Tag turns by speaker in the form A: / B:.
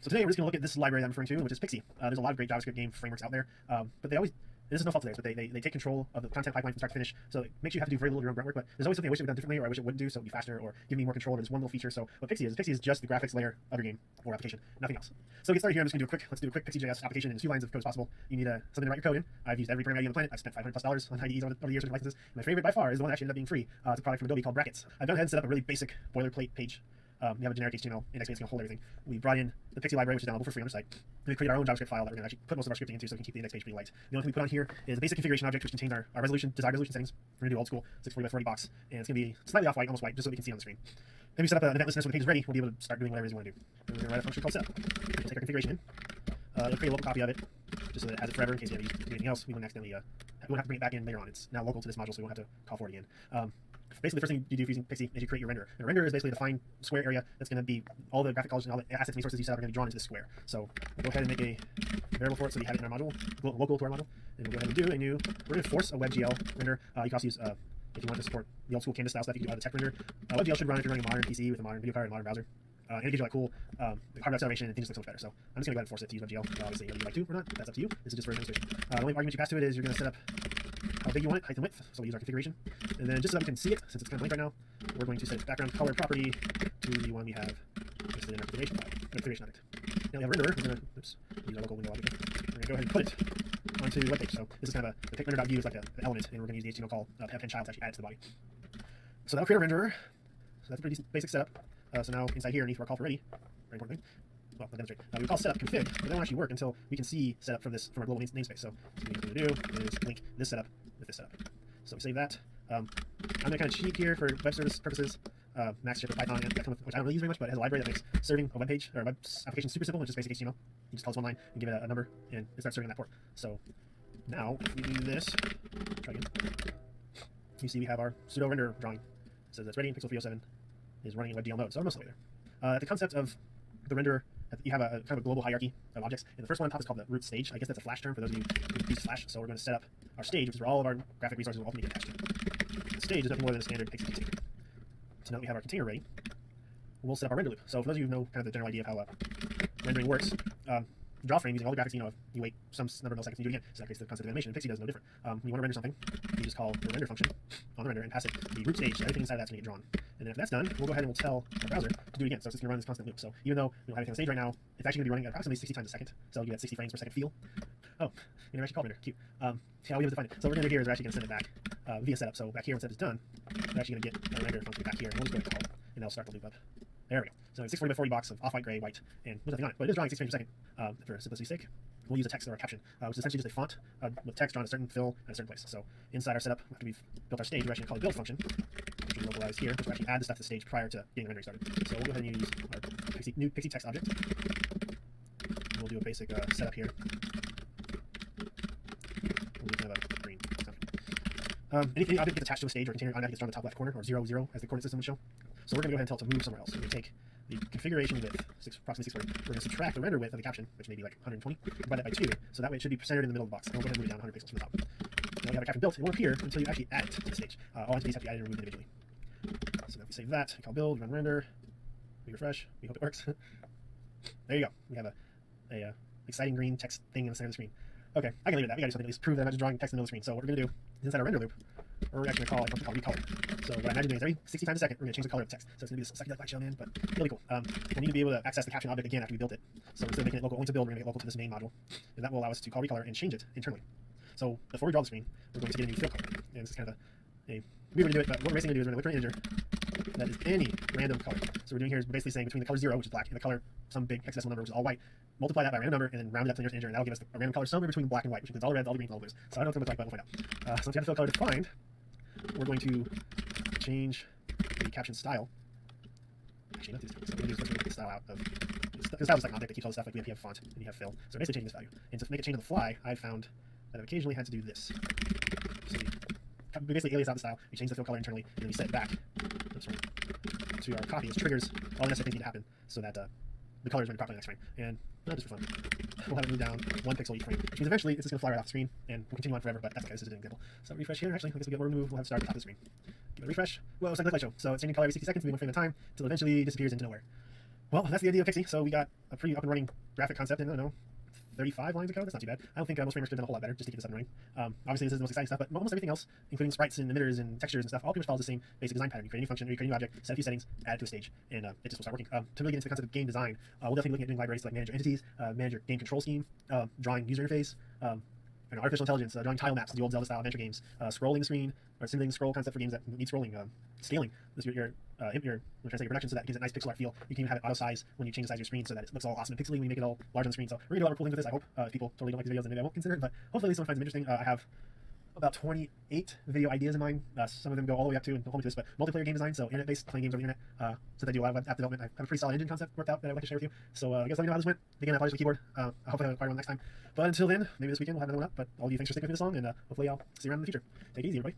A: So today we're just going to look at this library that I'm referring to, which is Pixi. There's a lot of great JavaScript game frameworks out there, but they always, this is no fault of theirs, but they take control of the content pipeline from start to finish, so it makes you have to do very little of your own grunt work, but there's always something I wish it would have done differently, or I wish it wouldn't do, so it would be faster, or give me more control over this one little feature. So what Pixi is just the graphics layer of your game or application, nothing else. So to get started here, I'm just going to let's do a quick Pixi.js application in 2 lines of code as possible. You need something to write your code in. I've used every program IDE on the planet. I've spent $500+ on IDEs over the years with licenses. And my favorite by far is the one that actually ended up being free. It's a product from Adobe called Brackets. I've gone ahead and set up a really basic boilerplate page. We have a generic HTML index page that's going to hold everything. We brought in the Pixi library, which is downloadable for free on our site. And we created our own JavaScript file that we're going to actually put most of our scripting into, so we can keep the index page pretty light. The only thing we put on here is a basic configuration object, which contains our resolution, desired resolution settings. We're going to do old school 640 by 40 box, and it's going to be slightly off white, almost white, just so we can see on the screen. Then we set up an event listener so the page is ready. We'll be able to start doing whatever it is we want to do. And we're going to write a function called setup. We'll take our configuration in. It'll create a local copy of it, just so that it has it forever in case we ever use anything else. We won't accidentally, we won't have to bring it back in later on. It's now local to this module, so we won't have to call for it again. Basically, the first thing you do using Pixi is you create your renderer. And a renderer is basically a defined square area that's going to be all the graphic colors and all the assets and resources you set up are going to be drawn into this square. So we'll go ahead and make a variable for it so we have it in our module, local to our module. And we'll go ahead and do a new, we're going to force a WebGL render. You can also use, if you want to support the old school Canvas style stuff, you can do a tech render. WebGL should run if you're running a modern PC with a modern video card and a modern browser. And it gives you like cool hardware acceleration and things just look so much better. So I'm just going to go ahead and force it to use WebGL. Obviously, whether you like to or not, that's up to you. This is just for demonstration. The only argument you pass to it is you're going to set up how big you want it, height and width. So we use our configuration. And then just so that we can see it, since it's kind of blank right now, we're going to set its background color property to the one we have listed in our configuration file, configuration object. Now we have a renderer. We're going to, use our local window object. We're going to go ahead and put it onto the web page. So this is kind of the pick render.view is like the element, and we're going to use the HTML call append child to actually add it to the body. So that'll create a renderer. So that's a pretty decent basic setup. So now inside here, underneath our call for ready, very important thing. Well, I'll demonstrate. We call setup config, but that won't actually work until we can see setup from our global namespace. So what we're going to do is link this setup with this setup. So we save that. I'm going to kind of cheat here for web service purposes. Max with Python, which I don't really use very much, but it has a library that makes serving a web page or a web application super simple, which is basic HTML. You just call this one line and give it a number, and it starts serving that port. So now if we do this, try again. You see we have our pseudo render drawing. It says it's ready. Pixel 307 is running in WebGL mode. So I'm almost the way there. The concept of the renderer, you have a kind of a global hierarchy of objects. And the first one on top is called the root stage. I guess that's a Flash term for those of you who use Flash. So we're going to set up our stage, which is where all of our graphic resources will ultimately get attached to. The stage is nothing more than a standard Pixi container. So now that we have our container ready, we'll set up our render loop. So for those of you who know kind of the general idea of how rendering works, draw frame using all the graphics, you wait some number of milliseconds and you do it again. So that creates the concept of animation. Pixi does no different. When you want to render something, you just call the render function on the render and pass it the root stage. Everything inside of that's going to get drawn. And then if that's done, we'll go ahead and we'll tell our browser to do it again. So it's just going to run this constant loop. So even though we don't have anything on stage right now, it's actually going to be running at approximately 60 times a second. So you get 60 frames per second feel. Oh, you never actually called render. Cute. Yeah, we have to find it. So what we're going to do here is we're actually going to send it back via setup. So back here, when setup is done, we're actually going to get our render function back here. And we'll just go ahead and call it. And that'll start the loop up. There we go. So it's 640 by 40 box of off-white, gray, white, and there's nothing on it. But it is drawing 60 frames per second for simplicity's sake. We'll use a text or a caption, which is essentially just a font with text drawn a certain fill in a certain place. So inside our setup, after we've built our stage, we're actually going to call the build function, which we localize here, which will actually add the stuff to the stage prior to getting the rendering started. So we'll go ahead and use our new Pixi text object. And we'll do a basic setup here. We'll do kind of a green something. Anything object gets attached to a stage or container automatically gets drawn in the top left corner, or 0, 0 as the coordinate system would show. So we're going to go ahead and tell it to move somewhere else. We're going to take the configuration width, approximately 640. We're going to subtract the render width of the caption, which may be like 120, divide that by 2, so that way it should be centered in the middle of the box. And we'll go ahead and move it down 100 pixels from the top. Now we have our caption built. It won't appear until you actually add it to the stage. All entities have to be added and removed individually. So now if we save that, we call build, run render, we refresh, we hope it works. There you go. We have a exciting green text thing in the center of the screen. Okay, I can leave it at that. We got to do something to at least prove that I'm not just drawing text in the middle of the screen. So what we're going to do is inside our render loop, we're actually going to call a function called recolor. So what I imagine doing is every 60 times a second, we're going to change the color of the text. So it's going to be this sucky black shell man, but really cool. We'll need to be able to access the caption object again after we built it. So instead of making it local only to build, we're going to make it local to this main module. And that will allow us to call recolor and change it internally. So before we draw the screen, we're going to get a new fill color. And this is kind of a weird way to do it, but what we're basically going to do is we're going to look for an integer that is any random color. So what we're doing here is we're basically saying between the color 0, which is black, and the color, some big hexadecimal number, which is all white, multiply that by a random number, and then round it up to the nearest integer, and that'll give us a random color somewhere between black and white, which includes all the reds, all the greens, all the blues. So I don't know what it's going to look like, but we'll find out. So once we have the fill color defined, we're going to change the caption style. Actually, not these things. So we're going to use the style out of the style is like an object that keeps all the stuff. Like you have font and you have fill. So we're basically changing this value. And to make it change on the fly, I found that I've occasionally had to do this. So we basically alias out the style. We change the fill color internally, and then we set it back to our copy, which triggers all the necessary things need to happen so that the color is rendered properly in the next frame. And just for fun, we'll have it move down 1 pixel each frame, which means eventually it's just going to fly right off the screen, and we'll continue on forever, but that's okay, this is an example. So refresh here, actually, I guess we'll get more removed, we'll have to start at the top of the screen. Give it a refresh. Well, it's like a light show, so it's changing color every 60 seconds, moving 1 frame at a time, until it eventually disappears into nowhere. Well, that's the idea of Pixi. So we got a pretty up and running graphic concept in, I don't know, 35 lines of code. That's not too bad. I don't think most frameworks could have done a whole lot better just to keep this up and running. Obviously, this is the most exciting stuff, but almost everything else, including sprites and emitters and textures and stuff, all pretty much follows the same basic design pattern. You create a new function, or you create a new object, set a few settings, add it to a stage, and it just will start working. To really get into the concept of game design, we'll definitely be looking at doing libraries to like manage your entities, manage your game control scheme, drawing user interface, artificial intelligence, drawing tile maps, the old Zelda style adventure games, scrolling the screen, or simulating the scroll concept for games that need scrolling, scaling your production so that it gives a nice pixel art feel. You can even have it auto size when you change the size of your screen so that it looks all awesome and pixely when you make it all large on the screen. So we're gonna do a lot of cool things with this. I hope if people totally don't like these videos, then maybe I won't consider it, but hopefully someone finds them interesting. I have about 28 video ideas in mind. Some of them go all the way up to and hold me to this, but multiplayer game design, so internet-based, playing games on the internet. Since I do a lot of app development, I have a pretty solid engine concept worked out that I'd like to share with you. So I guess let me know how this went. Again, I apologize for the keyboard. I hope I acquire one next time. But until then, maybe this weekend we'll have another one up. But all of you, thanks for sticking with me this long, and hopefully I'll see you around in the future. Take it easy, everybody.